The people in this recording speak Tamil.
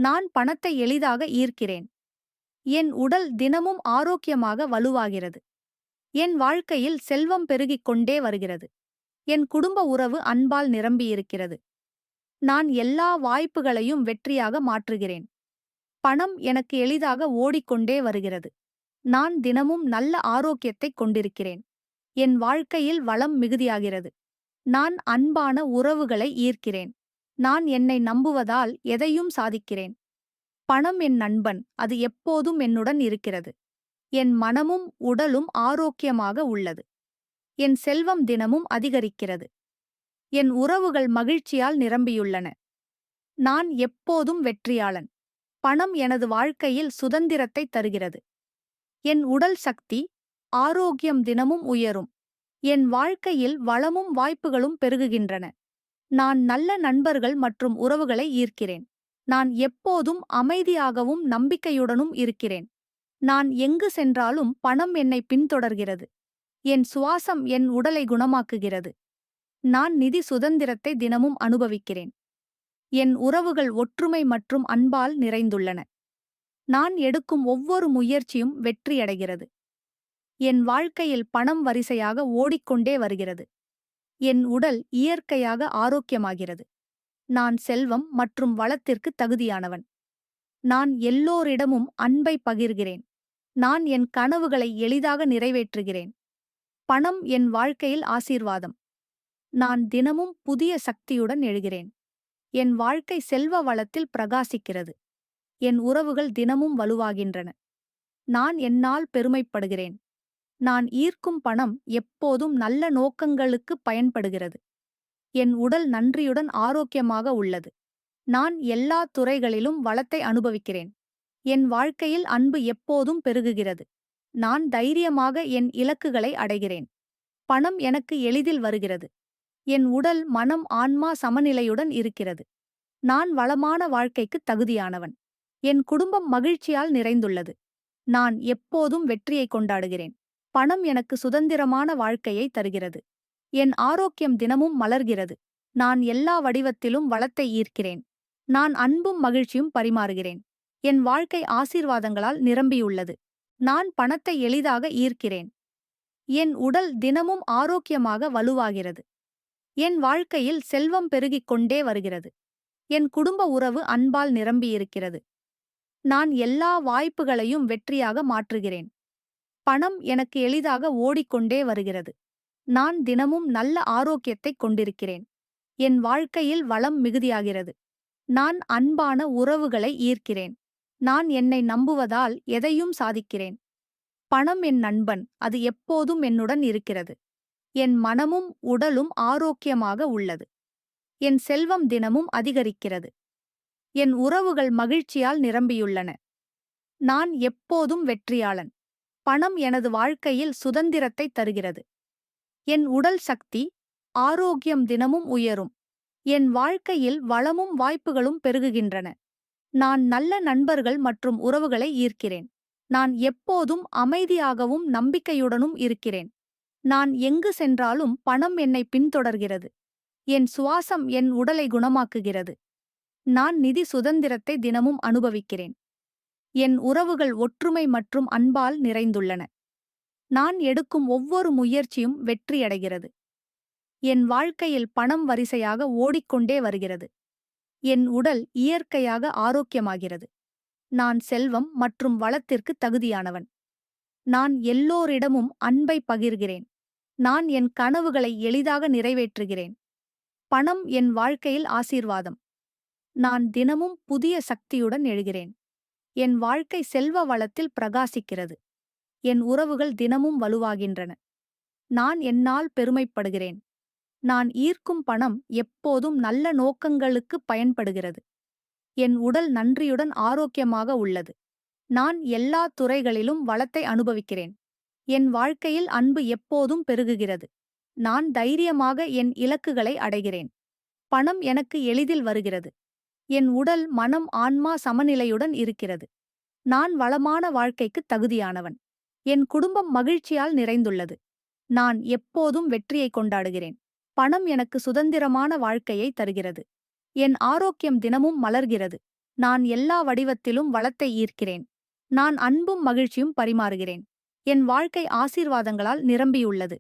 நான் பணத்தை எளிதாக ஈர்க்கிறேன். என் உடல் தினமும் ஆரோக்கியமாக வலுவாகிறது. என் வாழ்க்கையில் செல்வம் பெருகிக் கொண்டே வருகிறது. என் குடும்ப உறவு அன்பால் நிரம்பியிருக்கிறது. நான் எல்லா வாய்ப்புகளையும் வெற்றியாக மாற்றுகிறேன். பணம் எனக்கு எளிதாக ஓடிக்கொண்டே வருகிறது. நான் தினமும் நல்ல ஆரோக்கியத்தைக் கொண்டிருக்கிறேன். என் வாழ்க்கையில் வளம் மிகுதியாகிறது. நான் அன்பான உறவுகளை ஈர்க்கிறேன். நான் என்னை நம்புவதால் எதையும் சாதிக்கிறேன். பணம் என் நண்பன், அது எப்போதும் என்னுடன் இருக்கிறது. என் மனமும் உடலும் ஆரோக்கியமாக உள்ளது. என் செல்வம் தினமும் அதிகரிக்கிறது. என் உறவுகள் மகிழ்ச்சியால் நிரம்பியுள்ளன. நான் எப்போதும் வெற்றியாளன். பணம் எனது வாழ்க்கையில் சுதந்திரத்தை தருகிறது. என் உடல் சக்தி, ஆரோக்கியம் தினமும் உயரும். என் வாழ்க்கையில் வளமும் வாய்ப்புகளும் பெருகுகின்றன. நான் நல்ல நண்பர்கள் மற்றும் உறவுகளை ஈர்க்கிறேன். நான் எப்போதும் அமைதியாகவும் நம்பிக்கையுடனும் இருக்கிறேன். நான் எங்கு சென்றாலும் பணம் என்னை பின்தொடர்கிறது. என் சுவாசம் என் உடலை குணமாக்குகிறது. நான் நிதி சுதந்திரத்தை தினமும் அனுபவிக்கிறேன். என் உறவுகள் ஒற்றுமை மற்றும் அன்பால் நிறைந்துள்ளன. நான் எடுக்கும் ஒவ்வொரு முயற்சியும் வெற்றியடைகிறது. என் வாழ்க்கையில் பணம் வரிசையாக ஓடிக்கொண்டே வருகிறது. என் உடல் இயற்கையாக ஆரோக்கியமாகிறது. நான் செல்வம் மற்றும் வளத்திற்கு தகுதியானவன். நான் எல்லோரிடமும் அன்பை பகிர்கிறேன். நான் என் கனவுகளை எளிதாக நிறைவேற்றுகிறேன். பணம் என் வாழ்க்கையில் ஆசீர்வாதம். நான் தினமும் புதிய சக்தியுடன் எழுகிறேன். என் வாழ்க்கை செல்வ வளத்தில் பிரகாசிக்கிறது. என் உறவுகள் தினமும் வலுவாகின்றன. நான் என்னால் பெருமைப்படுகிறேன். நான் ஈர்க்கும் பணம் எப்போதும் நல்ல நோக்கங்களுக்கு பயன்படுகிறது. என் உடல் நன்றியுடன் ஆரோக்கியமாக உள்ளது. நான் எல்லா துறைகளிலும் வளத்தை அனுபவிக்கிறேன். என் வாழ்க்கையில் அன்பு எப்போதும் பெருகுகிறது. நான் தைரியமாக என் இலக்குகளை அடைகிறேன். பணம் எனக்கு எளிதில் வருகிறது. என் உடல் மனம் ஆன்மா சமநிலையுடன் இருக்கிறது. நான் வளமான வாழ்க்கைக்கு தகுதியானவன். என் குடும்பம் மகிழ்ச்சியால் நிறைந்துள்ளது. நான் எப்போதும் வெற்றியை கொண்டாடுகிறேன். பணம் எனக்கு சுதந்திரமான வாழ்க்கையை தருகிறது. என் ஆரோக்கியம் தினமும் மலர்கிறது. நான் எல்லா வடிவத்திலும் வளத்தை ஈர்க்கிறேன். நான் அன்பும் மகிழ்ச்சியும் பரிமாறுகிறேன். என் வாழ்க்கை ஆசீர்வாதங்களால் நிரம்பியுள்ளது. நான் பணத்தை எளிதாக ஈர்க்கிறேன். என் உடல் தினமும் ஆரோக்கியமாக வலுவாகிறது. என் வாழ்க்கையில் செல்வம் பெருகிக் கொண்டே வருகிறது. என் குடும்ப உறவு அன்பால் நிரம்பியிருக்கிறது. நான் எல்லா வாய்ப்புகளையும் வெற்றியாக மாற்றுகிறேன். பணம் எனக்கு எளிதாக ஓடிக்கொண்டே வருகிறது. நான் தினமும் நல்ல ஆரோக்கியத்தைக் கொண்டிருக்கிறேன். என் வாழ்க்கையில் வளம் மிகுதியாகிறது. நான் அன்பான உறவுகளை ஈர்க்கிறேன். நான் என்னை நம்புவதால் எதையும் சாதிக்கிறேன். பணம் என் நண்பன், அது எப்போதும் என்னுடன் இருக்கிறது. என் மனமும் உடலும் ஆரோக்கியமாக உள்ளது. என் செல்வம் தினமும் அதிகரிக்கிறது. என் உறவுகள் மகிழ்ச்சியால் நிரம்பியுள்ளன. நான் எப்போதும் வெற்றியாளன். பணம் எனது வாழ்க்கையில் சுதந்திரத்தை தருகிறது. என் உடல் சக்தி, ஆரோக்கியம் தினமும் உயரும். என் வாழ்க்கையில் வளமும் வாய்ப்புகளும் பெருகுகின்றன. நான் நல்ல நண்பர்கள் மற்றும் உறவுகளை ஈர்க்கிறேன். நான் எப்போதும் அமைதியாகவும் நம்பிக்கையுடனும் இருக்கிறேன். நான் எங்கு சென்றாலும் பணம் என்னை பின்தொடர்கிறது. என் சுவாசம் என் உடலை குணமாக்குகிறது. நான் நிதி சுதந்திரத்தை தினமும் அனுபவிக்கிறேன். என் உறவுகள் ஒற்றுமை மற்றும் அன்பால் நிறைந்துள்ளன. நான் எடுக்கும் ஒவ்வொரு முயற்சியும் வெற்றியடைகிறது. என் வாழ்க்கையில் பணம் வரிசையாக ஓடிக்கொண்டே வருகிறது. என் உடல் இயற்கையாக ஆரோக்கியமாகிறது. நான் செல்வம் மற்றும் வளத்திற்கு தகுதியானவன். நான் எல்லோரிடமும் அன்பை பகிர்கிறேன். நான் என் கனவுகளை எளிதாக நிறைவேற்றுகிறேன். பணம் என் வாழ்க்கையில் ஆசீர்வாதம். நான் தினமும் புதிய சக்தியுடன் எழுகிறேன். என் வாழ்க்கை செல்வ வளத்தில் பிரகாசிக்கிறது. என் உறவுகள் தினமும் வலுவாகின்றன. நான் என்னால் பெருமைப்படுகிறேன். நான் ஈர்க்கும் பணம் எப்போதும் நல்ல நோக்கங்களுக்கு பயன்படுகிறது. என் உடல் நன்றியுடன் ஆரோக்கியமாக உள்ளது. நான் எல்லா துறைகளிலும் வளத்தை அனுபவிக்கிறேன். என் வாழ்க்கையில் அன்பு எப்போதும் பெருகுகிறது. நான் தைரியமாக என் இலக்குகளை அடைகிறேன். பணம் எனக்கு எளிதில் வருகிறது. என் உடல் மனம் ஆன்மா சமநிலையுடன் இருக்கிறது. நான் வளமான வாழ்க்கைக்கு தகுதியானவன். என் குடும்பம் மகிழ்ச்சியால் நிறைந்துள்ளது. நான் எப்போதும் வெற்றியை கொண்டாடுகிறேன். பணம் எனக்கு சுதந்திரமான வாழ்க்கையை தருகிறது. என் ஆரோக்கியம் தினமும் மலர்கிறது. நான் எல்லா வடிவத்திலும் வளத்தை ஈர்க்கிறேன். நான் அன்பும் மகிழ்ச்சியும் பரிமாறுகிறேன். என் வாழ்க்கை ஆசீர்வாதங்களால் நிரம்பியுள்ளது.